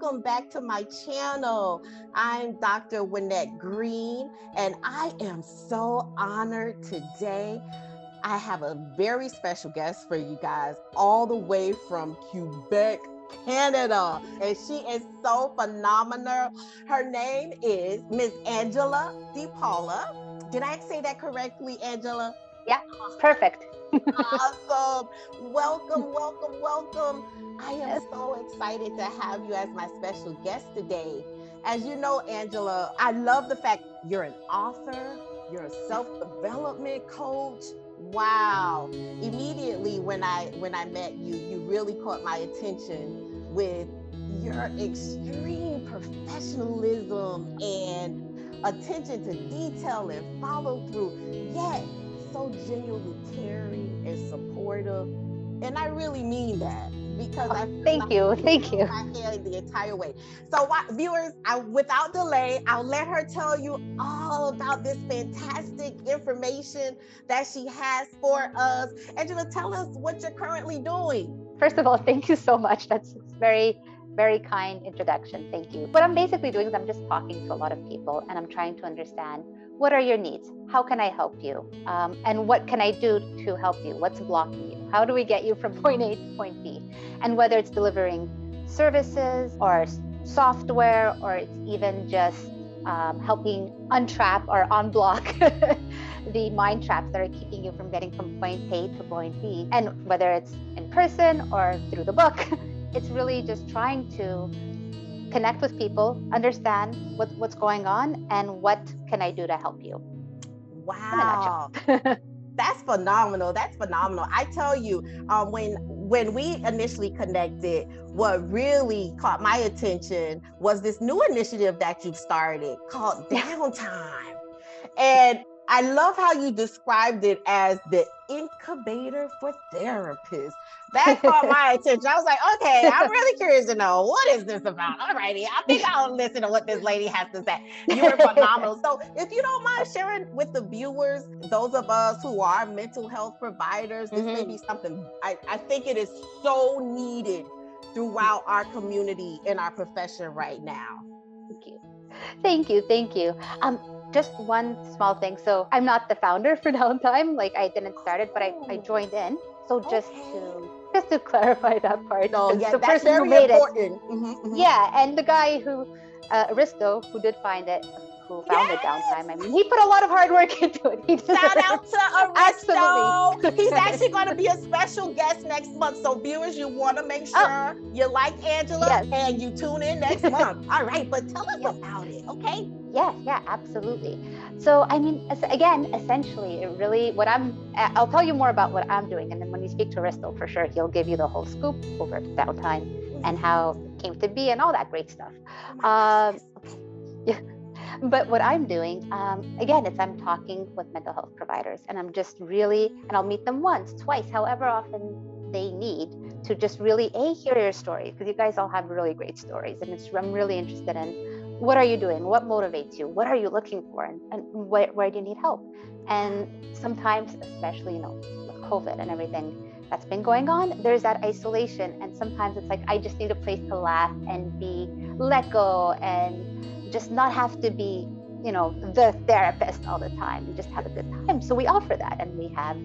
welcome back to my channel. I'm Dr. Wynette Green, and I am so honored today. I have a very special guest for you guys, all the way from Quebec, Canada, and she is so phenomenal. Her name is Miss Angela Paola. Did I say that correctly, Angela? Yeah, perfect. Awesome. Welcome, welcome, welcome. I am so excited to have you as my special guest today. As you know, Angela, I love the fact you're an author, you're a self-development coach. Wow. Immediately when I met you, you really caught my attention with your extreme professionalism and attention to detail and follow through. Yet so genuinely caring and supportive, and I really mean that because thank you my hand the entire way. So, viewers, without delay, I'll let her tell you all about this fantastic information that she has for us. Angela, tell us what you're currently doing. First of all, thank you so much. That's very, very kind introduction. Thank you. What I'm basically doing is I'm just talking to a lot of people, and I'm trying to understand, what are your needs? How can I help you? And what can I do to help you? What's blocking you? How do we get you from point A to point B? And whether it's delivering services or software, or it's even just helping untrap or unblock the mind traps that are keeping you from getting from point A to point B. And whether it's in person or through the book, it's really just trying to connect with people, understand what's going on, and what can I do to help you. Wow. That's phenomenal. That's phenomenal. I tell you, when we initially connected, what really caught my attention was this new initiative that you've started called Downtime. And I love how you described it as the incubator for therapists. That caught my attention. I was like, okay, I'm really curious to know, what is this about? All righty, I think I'll listen to what this lady has to say. You are phenomenal. So if you don't mind sharing with the viewers, those of us who are mental health providers, this may be something, I think it is so needed throughout our community and our profession right now. Thank you. Just one small thing. So I'm not the founder for Downtime. Like, I didn't start it, but I joined in. So just to clarify that part. No, yeah, the that's person very who made important. it. Yeah, and the guy who, Risto, who did find it, who founded Downtime. I mean, he put a lot of hard work into it. Shout out to Aristo. Absolutely. He's actually going to be a special guest next month. So viewers, you want to make sure you like Angela and you tune in next month. All right, but tell us about it, okay? Yeah, absolutely. So, I mean, again, essentially, it really, I'll tell you more about what I'm doing. And then when you speak to Aristo, for sure, he'll give you the whole scoop over at Downtime and how it came to be and all that great stuff. But what I'm doing, again, I'm talking with mental health providers, and I'm just really, and I'll meet them once, twice, however often they need, to just really, hear your story, because you guys all have really great stories, and I'm really interested in, what are you doing? What motivates you? What are you looking for? And where do you need help? And sometimes, especially, with COVID and everything that's been going on, there's that isolation, and sometimes it's like, I just need a place to laugh and be let go and just not have to be, the therapist all the time, and just have a good time. So we offer that, and we have,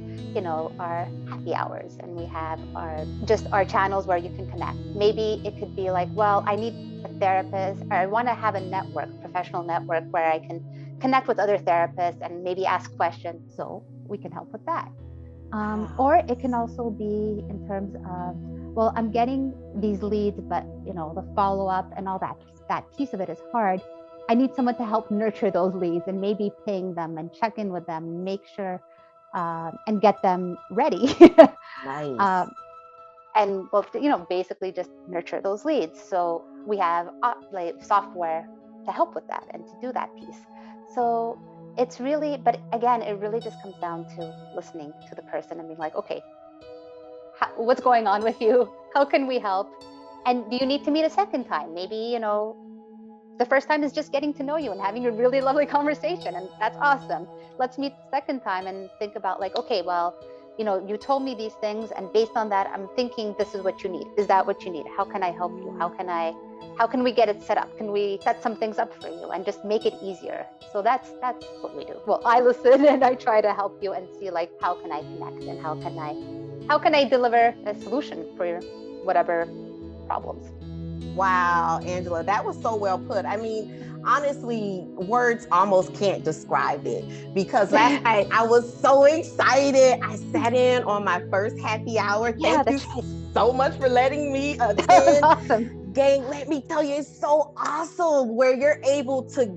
our happy hours, and we have our channels where you can connect. Maybe it could be like, well, I need a therapist, or I want to have a network, professional network, where I can connect with other therapists and maybe ask questions. So we can help with that. Or it can also be in terms of, well, I'm getting these leads, but the follow-up and all that piece of it is hard. I need someone to help nurture those leads, and maybe ping them and check in with them, make sure and get them ready. Nice. And basically just nurture those leads. So we have software to help with that and to do that piece. So it's really, but again, it really just comes down to listening to the person and being like, okay, what's going on with you? How can we help? And do you need to meet a second time? Maybe, the first time is just getting to know you and having a really lovely conversation, and that's awesome. Let's meet the second time and think about like, okay, well, you told me these things, and based on that, I'm thinking this is what you need. Is that what you need? How can I help you? How can I how can we get it set up? Can we set some things up for you and just make it easier? So that's what we do. Well, I listen and I try to help you and see like, how can I connect and how can I deliver a solution for your whatever problems. Wow, Angela, that was so well put. I mean, honestly, words almost can't describe it, because last night I was so excited. I sat in on my first happy hour. Thank you so much for letting me attend. Awesome. Gang, let me tell you, it's so awesome where you're able to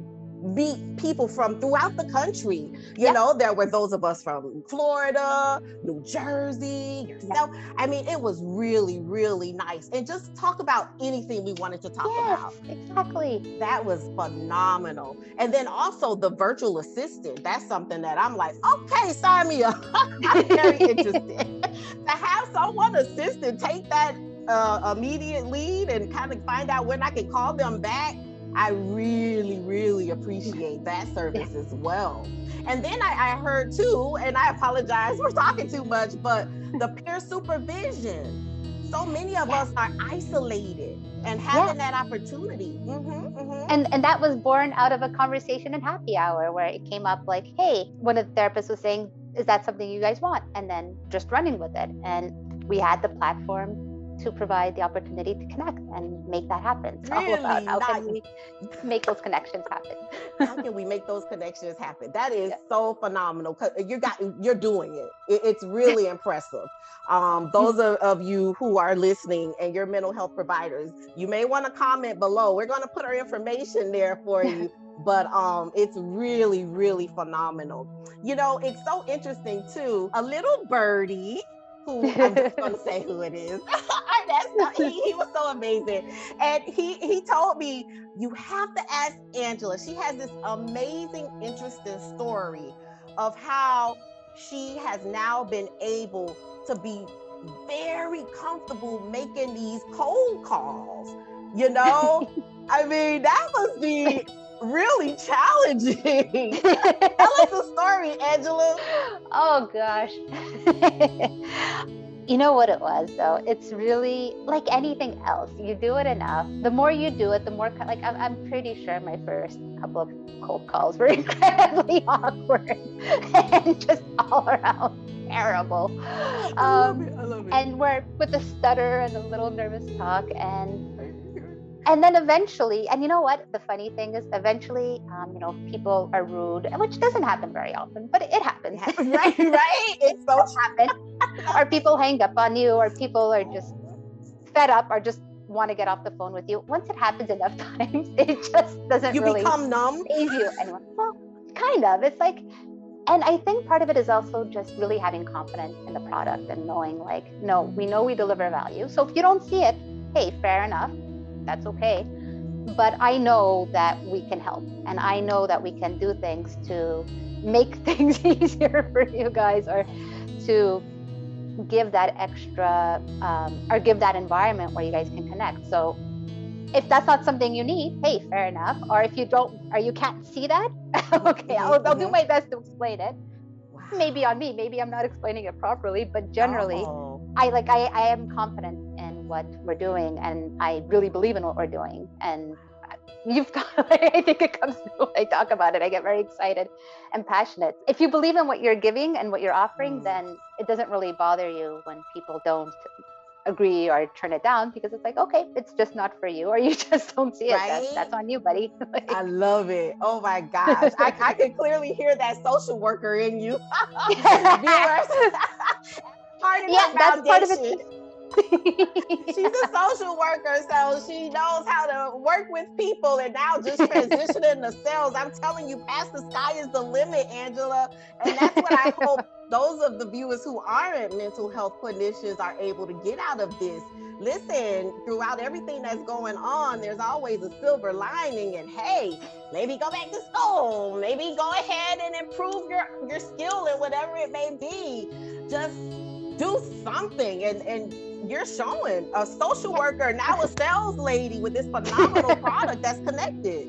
meet people from throughout the country. You know, there were those of us from Florida, New Jersey, yourself. I mean, it was really, really nice. And just talk about anything we wanted to talk about. Exactly. That was phenomenal. And then also the virtual assistant. That's something that I'm like, okay, sign me up. I'm very interested. To have someone assistant take that immediate lead and kind of find out when I can call them back, I really, really appreciate that service as well. And then I heard too, and I apologize for talking too much, but the peer supervision. So many of us are isolated, and having that opportunity. And that was born out of a conversation in happy hour where it came up like, hey, one of the therapists was saying, is that something you guys want? And then just running with it. And we had the platform to provide the opportunity to connect and make that happen. It's all about how can we make those connections happen. How can we make those connections happen? That is so phenomenal. You're doing it. It's really impressive. Those of you who are listening and you're mental health providers, you may want to comment below. We're going to put our information there for you. But it's really, really phenomenal. You know, it's so interesting too. A little birdie, who I'm just going to say who it is. He was so amazing. And he told me, you have to ask Angela. She has this amazing, interesting story of how she has now been able to be very comfortable making these cold calls. You know, I mean, that must be really challenging. Tell us a story, Angela. Oh gosh. You know what it was though? It's really like anything else. You do it enough. The more you do it, the more like I'm pretty sure my first couple of cold calls were incredibly awkward and just all around terrible. I love it. And we're with the stutter and a little nervous talk and then eventually, and you know what? The funny thing is eventually, you know, people are rude, which doesn't happen very often, but it happens. Right? It's so happen. Or people hang up on you, or people are just fed up or just want to get off the phone with you. Once it happens enough times, it just doesn't you really become numb. phase you anymore. Well, kind of. It's like, and I think part of it is also just really having confidence in the product and knowing like, no, we know we deliver value. So if you don't see it, hey, fair enough. That's okay. But I know that we can help, and I know that we can do things to make things easier for you guys, or to give that extra or give that environment where you guys can connect. So if that's not something you need, hey, fair enough. Or if you don't, or you can't see that, okay, I'll do my best to explain it. Wow. Maybe on me, maybe I'm not explaining it properly, but generally I am confident in what we're doing, and I really believe in what we're doing. And you've got, I think it comes through when I talk about it. I get very excited and passionate. If you believe in what you're giving and what you're offering, then it doesn't really bother you when people don't agree or turn it down, because it's like, okay, it's just not for you, or you just don't see it. That's on you, buddy. I love it. Oh my gosh. I can clearly hear that social worker in you. Viewers. That's part of it. She's a social worker, so she knows how to work with people, and now just transitioning to sales. I'm telling you, past the sky is the limit, Angela. And that's what I hope those of the viewers who aren't mental health clinicians are able to get out of this. Listen, throughout everything that's going on, there's always a silver lining. And hey, maybe go back to school, maybe go ahead and improve your skill in whatever it may be. Just do something. And you're showing a social worker, now a sales lady with this phenomenal product that's connected.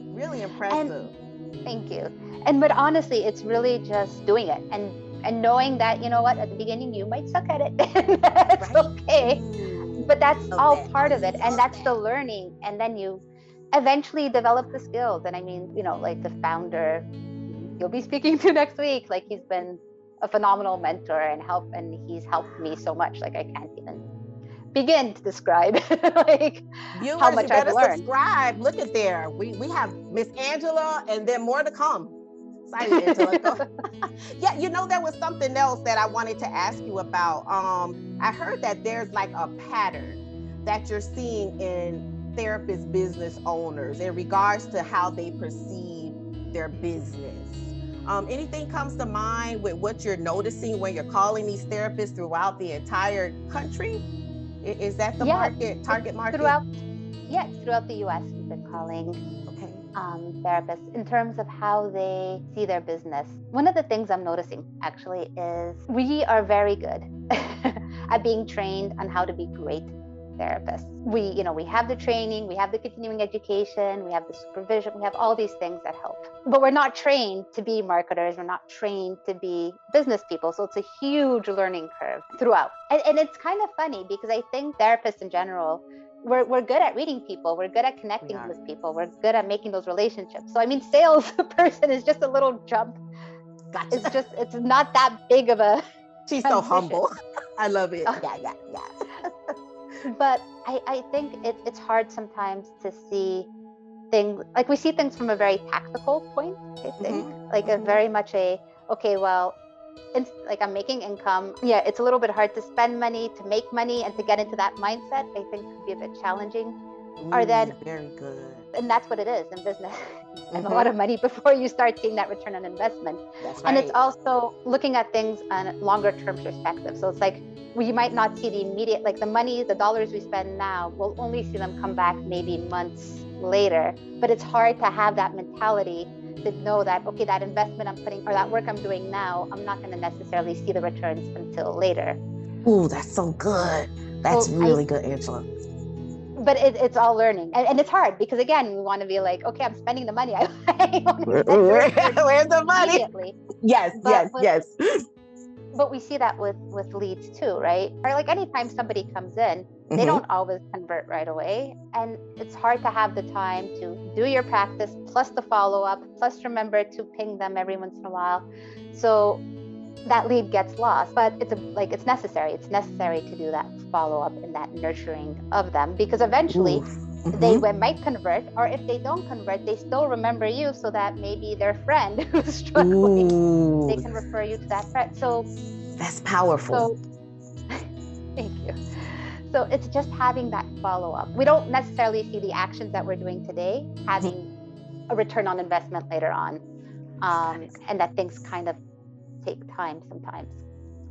Really impressive. Thank you. But honestly, it's really just doing it and knowing that, you know what, at the beginning you might suck at it. That's okay. but that's Love all that. part I of it, and love that's that. the learning, and then you eventually develop the skills. And I mean, you know, like the founder you'll be speaking to next week, like he's been a phenomenal mentor and he's helped me so much, like I can't even begin to describe like how Viewers, you much I've better learned. subscribe. Look at there. We have Miss Angela and then more to come. Sorry, Angela. Go. Yeah, you know, there was something else that I wanted to ask you about. I heard that there's like a pattern that you're seeing in therapist business owners in regards to how they perceive their business. Anything comes to mind with what you're noticing when you're calling these therapists throughout the entire country? Is that the target market? Throughout the US, we've been calling therapists in terms of how they see their business. One of the things I'm noticing actually is we are very good at being trained on how to be great therapists. We have the training, we have the continuing education, we have the supervision, we have all these things that help. But we're not trained to be marketers, we're not trained to be business people. So it's a huge learning curve throughout. And it's kind of funny because I think therapists in general, we're good at reading people, we're good at connecting with people, we're good at making those relationships. So I mean, sales person is just a little jump. Gotcha. It's not that big of a She's transition. So humble. I love it. Yeah. But I think it's hard sometimes to see things, like we see things from a very tactical point, I think. Like a very much okay, well, it's like I'm making income. Yeah, it's a little bit hard to spend money, to make money, and to get into that mindset, I think could be a bit challenging. Or then very good. And that's what it is in business. And a lot of money before you start seeing that return on investment. That's right. And it's also looking at things on a longer term perspective. So it's like, we might not see the immediate, like the money, the dollars we spend now, we'll only see them come back maybe months later. But it's hard to have that mentality to know that, okay, that investment I'm putting or that work I'm doing now, I'm not going to necessarily see the returns until later. Ooh, that's so good. That's really good, Angela. But it's all learning, and it's hard because again, we want to be like, okay, I'm spending the money. Where's the money? Yes. But we see that with leads too, right? Or like anytime somebody comes in, they don't always convert right away, and it's hard to have the time to do your practice plus the follow-up plus remember to ping them every once in a while. So that lead gets lost, but it's necessary. It's necessary to do that follow-up and that nurturing of them, because eventually they might convert, or if they don't convert, they still remember you, so that maybe their friend who's struggling, they can refer you to that friend. So that's powerful. Thank you. So it's just having that follow-up. We don't necessarily see the actions that we're doing today having a return on investment later on, and that things kind of take time sometimes.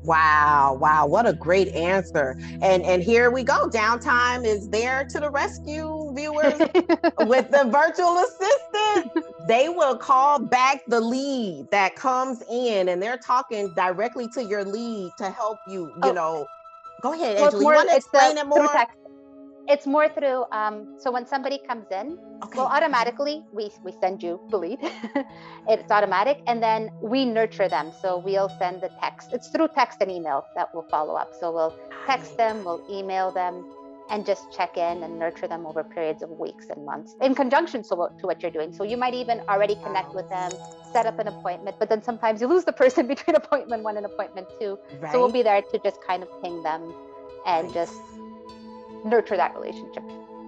Wow, what a great answer. And here we go. Downtime is there to the rescue, viewers. With the virtual assistant, they will call back the lead that comes in, and they're talking directly to your lead to help you, know. Go ahead, Angela. You want to explain it more? It's more through, so when somebody comes in, well, automatically, we send you the lead. It's automatic. And then we nurture them. So we'll send the text. It's through text and email that will follow up. So we'll text them, we'll email them, and just check in and nurture them over periods of weeks and months in conjunction to what you're doing. So you might even already connect with them, set up an appointment, but then sometimes you lose the person between appointment 1 and appointment 2. Right. So we'll be there to just kind of ping them and just nurture that relationship.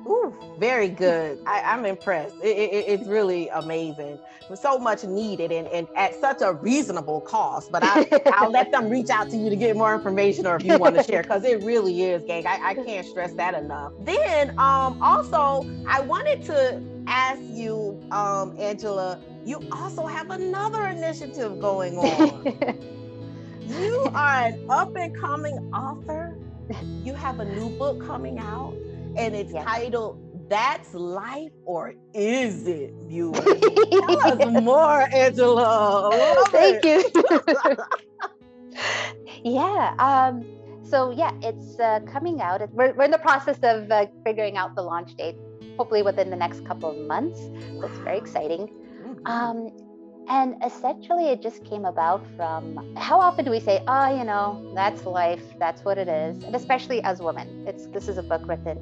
Ooh, very good. I'm impressed. It's really amazing. So much needed and at such a reasonable cost. But I'll let them reach out to you to get more information, or if you want to share, because it really is, gang. I can't stress that enough. Then also, I wanted to ask you, Angela, you also have another initiative going on. You are an up-and-coming author. You have a new book coming out, and it's titled That's Life or Is It, viewers? Tell us more, Angela. Thank you. It's coming out. We're in the process of figuring out the launch date, hopefully within the next couple of months. So it's very exciting. And essentially, it just came about from how often do we say, oh, that's life, that's what it is. And especially as women, this is a book written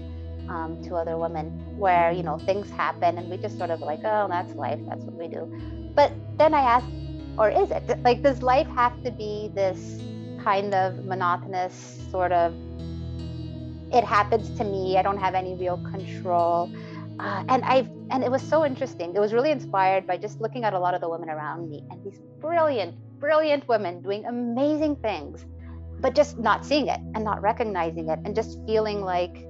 to other women where, things happen and we just sort of like, oh, that's life, that's what we do. But then I asked, or is it? Like, does life have to be this kind of monotonous sort of, it happens to me, I don't have any real control? And it was so interesting. It was really inspired by just looking at a lot of the women around me and these brilliant, brilliant women doing amazing things, but just not seeing it and not recognizing it and just feeling like,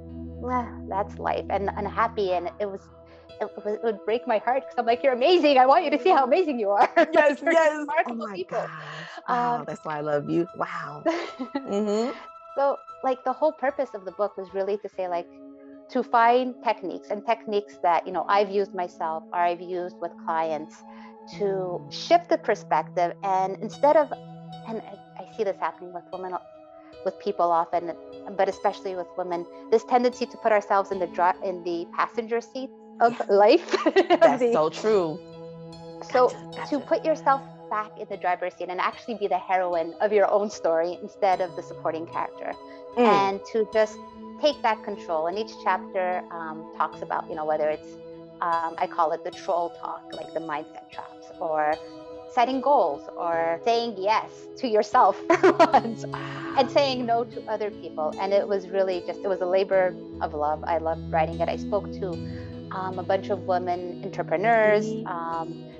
that's life, and unhappy. And it would break my heart because I'm like, you're amazing. I want you to see how amazing you are. Yes, like, yes. remarkable Oh my people. gosh. Wow, that's why I love you. Wow. Mm-hmm. So like the whole purpose of the book was really to say, like, to find techniques that, I've used myself or I've used with clients to shift the perspective. And instead of, and I see this happening with women, with people often, but especially with women, this tendency to put ourselves in the passenger seat of life. That's so true. So to put yourself back in the driver's seat and actually be the heroine of your own story instead of the supporting character, and to just take that control. And each chapter talks about, whether it's, I call it the troll talk, like the mindset traps, or setting goals, or saying yes to yourself once, and saying no to other people. And it was really it was a labor of love. I loved writing it. I spoke to a bunch of women entrepreneurs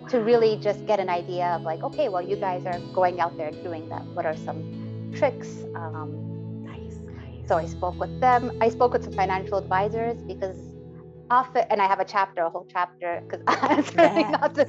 to really just get an idea of like, okay, well, you guys are going out there doing that. What are some tricks? Nice. So I spoke with them. I spoke with some financial advisors because often, and I have a whole chapter, because I'm certainly not the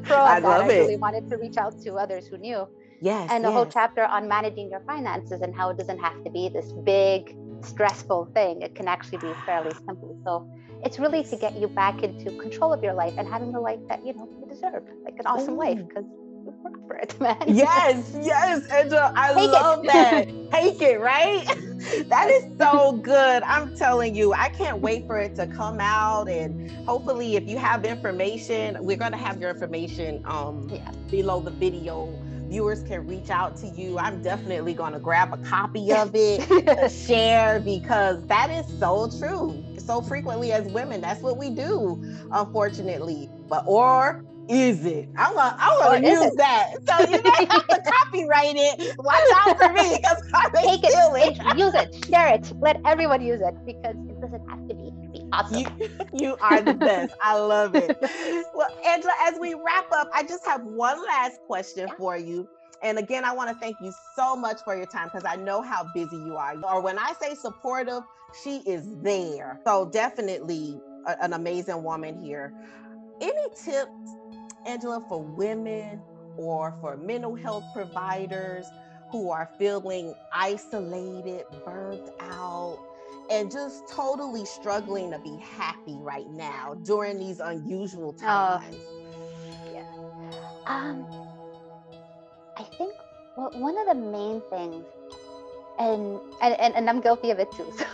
pro at that. I really wanted to reach out to others who knew. Yes. And a whole chapter on managing your finances and how it doesn't have to be this big, stressful thing. It can actually be fairly simple. So it's really to get you back into control of your life and having the life that, you deserve, like an awesome life, because you work for it, man. Yes, Angela, I love that. Take it, right? That is so good. I'm telling you, I can't wait for it to come out. And hopefully, if you have information, we're going to have your information below the video. Viewers can reach out to you. I'm definitely going to grab a copy of it to share, because that is so true. So frequently as women, that's what we do, unfortunately. Or is it? I'm gonna use that. So you might have to copyright it. Watch out for me, because I may steal it. Use it, share it, let everyone use it, because it doesn't have to be awesome. You are the best. I love it. Well, Angela, as we wrap up, I just have one last question for you. And again, I want to thank you so much for your time, because I know how busy you are. Or when I say supportive, she is there. So definitely an amazing woman here. Any tips, Angela, for women or for mental health providers who are feeling isolated, burnt out, and just totally struggling to be happy right now during these unusual times? I think, well, one of the main things, and I'm guilty of it too, so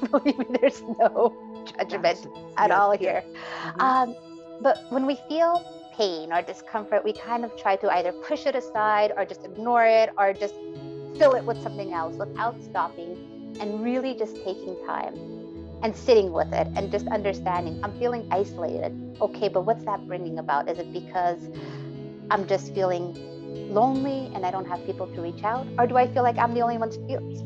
believe me, there's no judgment at all here. But when we feel pain or discomfort, we kind of try to either push it aside or just ignore it or just fill it with something else without stopping and really just taking time and sitting with it and just understanding, I'm feeling isolated. Okay, but what's that bringing about? Is it because I'm just feeling lonely and I don't have people to reach out? Or do I feel like I'm the only one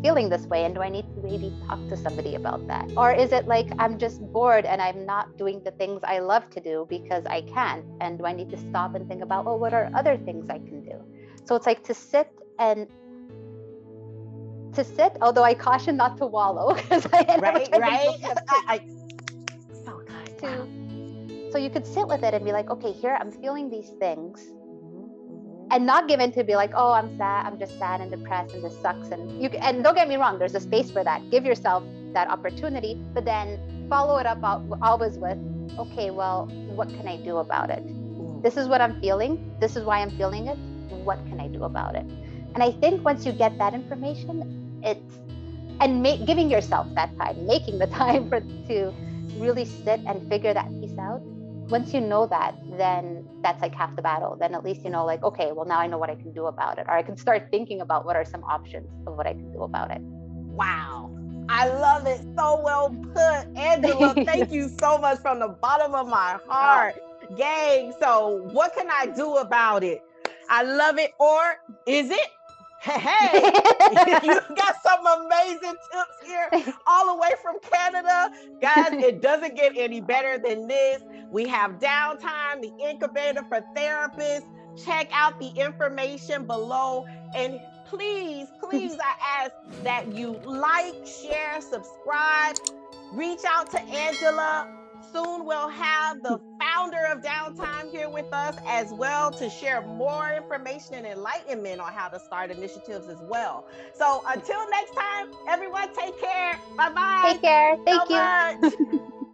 feeling this way, and do I need to maybe talk to somebody about that? Or is it like I'm just bored and I'm not doing the things I love to do because I can't, and do I need to stop and think about, well, what are other things I can do? So it's like to sit, although I caution not to wallow, because I end up so good. So you could sit with it and be like, okay, here I'm feeling these things, and not give in to be like, oh, I'm sad, I'm just sad and depressed and this sucks. And don't get me wrong, there's a space for that. Give yourself that opportunity, but then follow it up always with, okay, well, what can I do about it? This is what I'm feeling. This is why I'm feeling it. What can I do about it? And I think once you get that information, giving yourself that time, making the time to really sit and figure that piece out, once you know that, then that's like half the battle. Then at least you know, like, okay, well, now I know what I can do about it, or I can start thinking about what are some options of what I can do about it. Wow. I love it. So well put. Angela, thank you so much from the bottom of my heart. Gang, so what can I do about it? I love it. Or is it? Hey, you got some amazing tips here all the way from Canada. Guys, it doesn't get any better than this. We have Downtime, the incubator for therapists. Check out the information below. And please, I ask that you like, share, subscribe, reach out to Angela. Soon we'll have the founder of Downtime here with us as well to share more information and enlightenment on how to start initiatives as well. So until next time, everyone take care. Bye-bye. Take care. Thank you. So much.